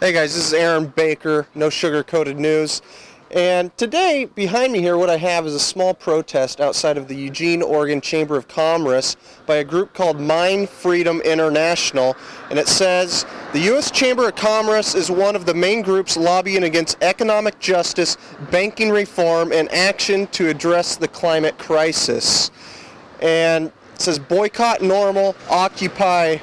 Hey guys, this is Aaron Baker, No Sugar Coated News. And today, behind me here, what I have is a small protest outside of the Eugene, Oregon Chamber of Commerce by a group called Mind Freedom International. And it says, the U.S. Chamber of Commerce is one of the main groups lobbying against economic justice, banking reform, and action to address the climate crisis. And it says, boycott normal, occupy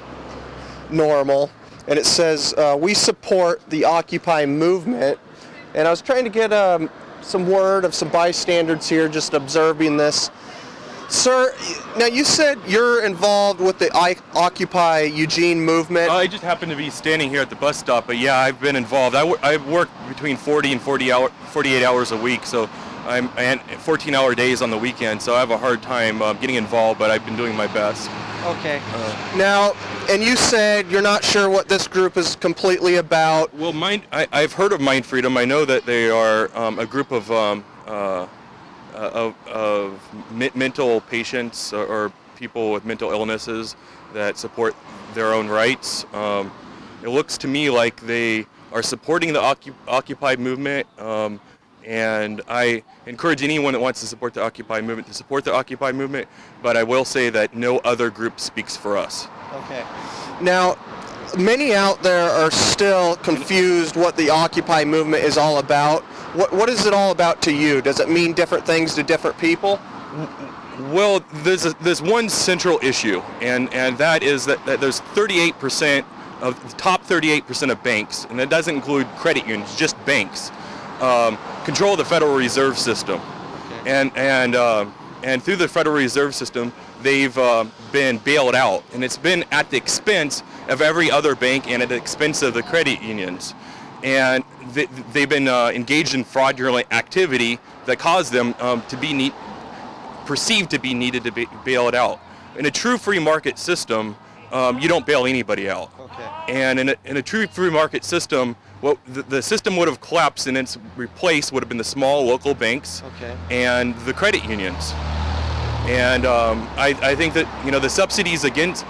normal. And it says, we support the Occupy movement. And I was trying to get some word of some bystanders here just observing this. Sir, now you said you're involved with the Occupy Eugene movement. I just happen to be standing here at the bus stop, but yeah, I've been involved. I work between 40 and 48 hours a week, so and 14-hour days on the weekend, so I have a hard time getting involved, but I've been doing my best. Okay. Now, and you said you're not sure what this group is completely about. Well, I've heard of Mind Freedom. I know that they are a group of mental patients or people with mental illnesses that support their own rights. It looks to me like they are supporting the Occupy movement, and I encourage anyone that wants to support the Occupy movement to support the Occupy movement, but I will say that no other group speaks for us. Okay. Now, many out there are still confused what the Occupy movement is all about. What is it all about to you? Does it mean different things to different people? Well, there's one central issue, and that is that there's 38% of the top 38% of banks, and that doesn't include credit unions, just banks, control the Federal Reserve System. Okay. And through the Federal Reserve System, they've been bailed out, and it's been at the expense of every other bank and at the expense of the credit unions. And they've been engaged in fraudulent activity that caused them to be perceived to be needed to be bailed out. In a true free market system, you don't bail anybody out. Okay. And in a true free market system, well, the system would have collapsed, and its replaced would have been the small local banks. Okay. And the credit unions. And I think that the subsidies against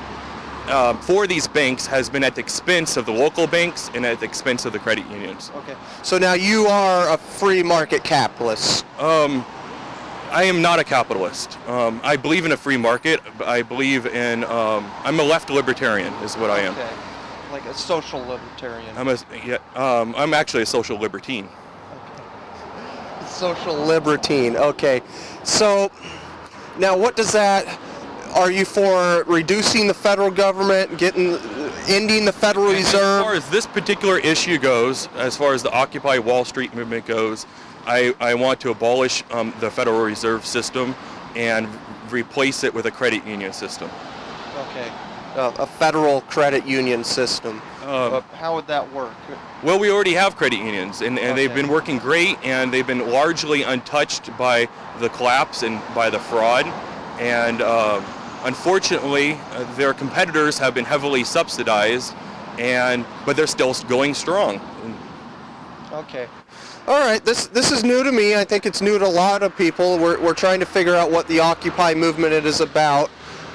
for these banks has been at the expense of the local banks and at the expense of the credit unions. Okay. So now you are a free market capitalist. I am not a capitalist. I believe in a free market. I believe in. I'm a left libertarian, is what I am. Okay. Like a social libertarian. I'm actually a social libertine. Okay. Social libertine. Okay. So now, what does that? Are you for reducing the federal government, ending the Federal Reserve? As far as this particular issue goes, as far as the Occupy Wall Street movement goes, I want to abolish the Federal Reserve System and replace it with a credit union system. Okay. A federal credit union system. How would that work? Well, we already have credit unions, and okay. They've been working great, and they've been largely untouched by the collapse and by the fraud. And unfortunately, their competitors have been heavily subsidized, but they're still going strong. Okay. All right. This is new to me. I think it's new to a lot of people. We're trying to figure out what the Occupy movement is about.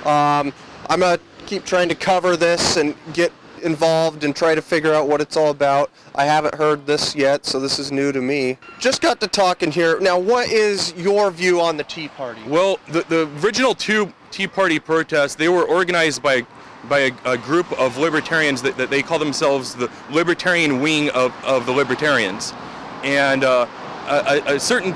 I'm gonna keep trying to cover this and get involved and try to figure out what it's all about. I haven't heard this yet, so this is new to me. Just got to talking here. Now, what is your view on the Tea Party? Well, the original two Tea Party protests, they were organized by a group of libertarians that they call themselves the libertarian wing of the libertarians. And a certain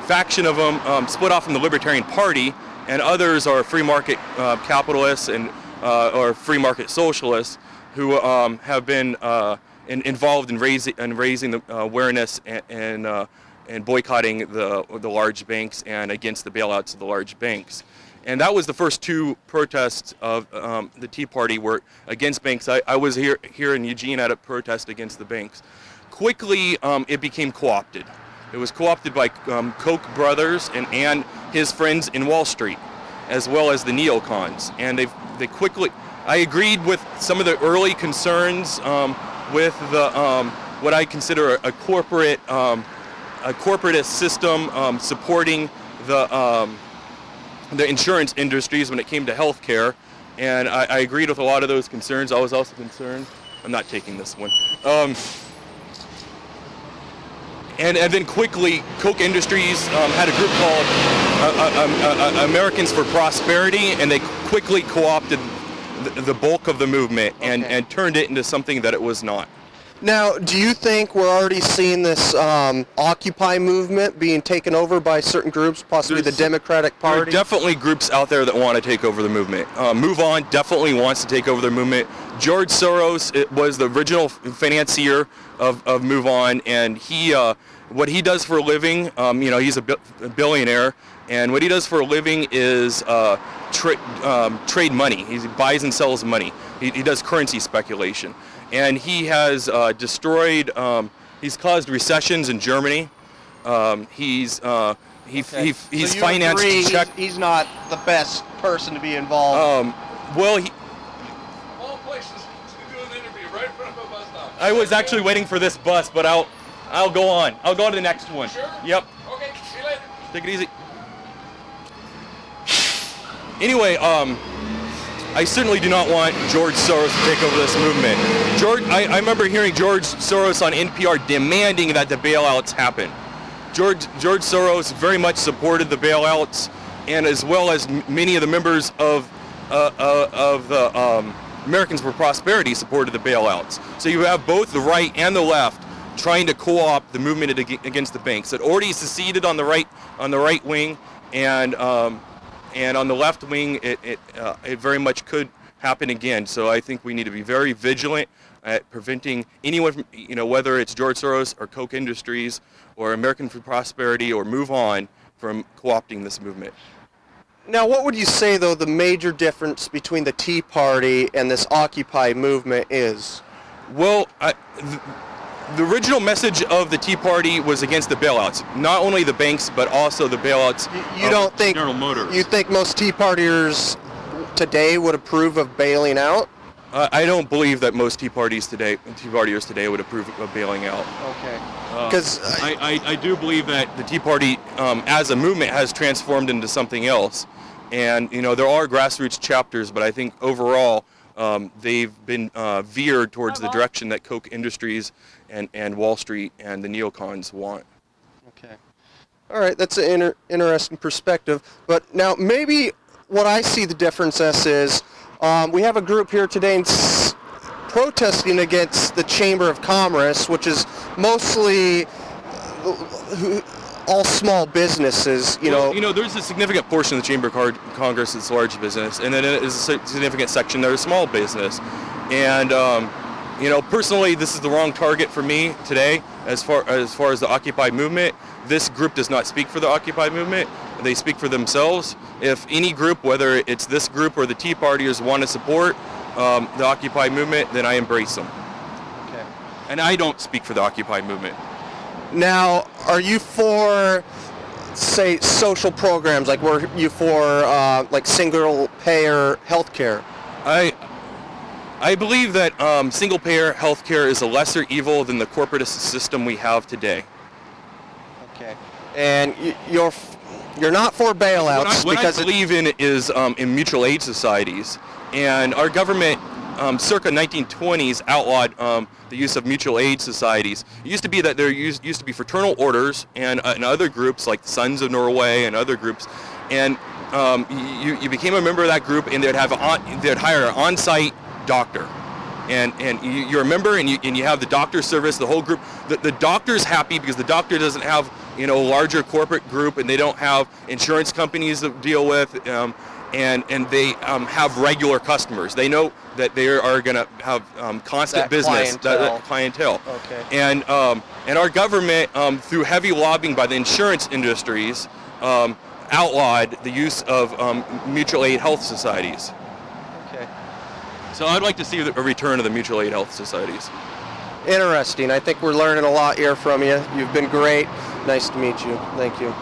faction of them split off from the Libertarian Party, and others are free market capitalists and or free market socialists who have been involved in raising the awareness and boycotting the large banks and against the bailouts of the large banks. And that was the first two protests of the Tea Party were against banks. I was here in Eugene at a protest against the banks. Quickly, it became co-opted. It was co-opted by Koch brothers and his friends in Wall Street, as well as the neocons. And they quickly. I agreed with some of the early concerns with the what I consider a corporatist system supporting the insurance industries when it came to healthcare, and I agreed with a lot of those concerns. I was also concerned. I'm not taking this one. and then quickly, Koch Industries had a group called Americans for Prosperity, and they quickly co-opted the bulk of the movement and turned it into something that it was not. Now, do you think we're already seeing this Occupy movement being taken over by certain groups, possibly the Democratic Party? There are definitely groups out there that want to take over the movement. Move On definitely wants to take over the movement. George Soros was the original financier of Move On, and he, what he does for a living, he's a billionaire, and what he does for a living is trade money. He buys and sells money. He does currency speculation. And he has destroyed, he's caused recessions in Germany. He's financed Czech. He's not the best person to be involved. Well, All places to do an interview right in front of a bus stop. I was actually waiting for this bus, but I'll go on. I'll go on to the next one. Sure? Yep. Okay, see you later. Take it easy. Anyway, I certainly do not want George Soros to take over this movement. I remember hearing George Soros on NPR demanding that the bailouts happen. George Soros very much supported the bailouts, and as well as many of the members of the Americans for Prosperity supported the bailouts. So you have both the right and the left trying to co-opt the movement against the banks. It already seceded on the right wing, and on the left wing, it very much could happen again. So I think we need to be very vigilant at preventing anyone from, whether it's George Soros or Koch Industries or American for Prosperity or Move On, from co-opting this movement. Now, what would you say, though, the major difference between the Tea Party and this Occupy movement is? Well, the original message of the Tea Party was against the bailouts, not only the banks, but also the bailouts. You don't think General Motors. You think most Tea Partiers today would approve of bailing out? I don't believe that most Tea Partiers today would approve of bailing out. Okay. Because I do believe that the Tea Party, as a movement, has transformed into something else, and there are grassroots chapters, but I think overall they've been veered towards the direction that Koch Industries and Wall Street and the neocons want. Okay. All right, that's an interesting perspective. But now maybe what I see the difference as is we have a group here today protesting against the Chamber of Commerce, which is mostly all small businesses, there's a significant portion of the Chamber of Congress that's large business, and then there's a significant section that is small business. And personally, this is the wrong target for me today as far as the Occupy movement. This group does not speak for the Occupy movement. They speak for themselves. If any group, whether it's this group or the Tea Partiers, want to support the Occupy movement, then I embrace them. Okay. And I don't speak for the Occupy movement. Now, are you for, say, social programs? Like, were you for like single-payer health care? I believe that single-payer healthcare is a lesser evil than the corporatist system we have today. Okay. And you're not for bailouts What because I believe in is in mutual aid societies, and our government circa 1920s outlawed the use of mutual aid societies. It used to be that there used to be fraternal orders and other groups like the Sons of Norway and other groups, and you became a member of that group, and they'd hire an on-site doctor, and you're a member, and you have the doctor service, the whole group. The doctor's happy because the doctor doesn't have a larger corporate group, and they don't have insurance companies to deal with, and they have regular customers. They know that they are going to have constant That business, clientele. clientele. Okay. And our government, through heavy lobbying by the insurance industries, outlawed the use of mutual aid health societies. Okay. So I'd like to see a return of the mutual aid health societies. Interesting. I think we're learning a lot here from you. You've been great. Nice to meet you. Thank you.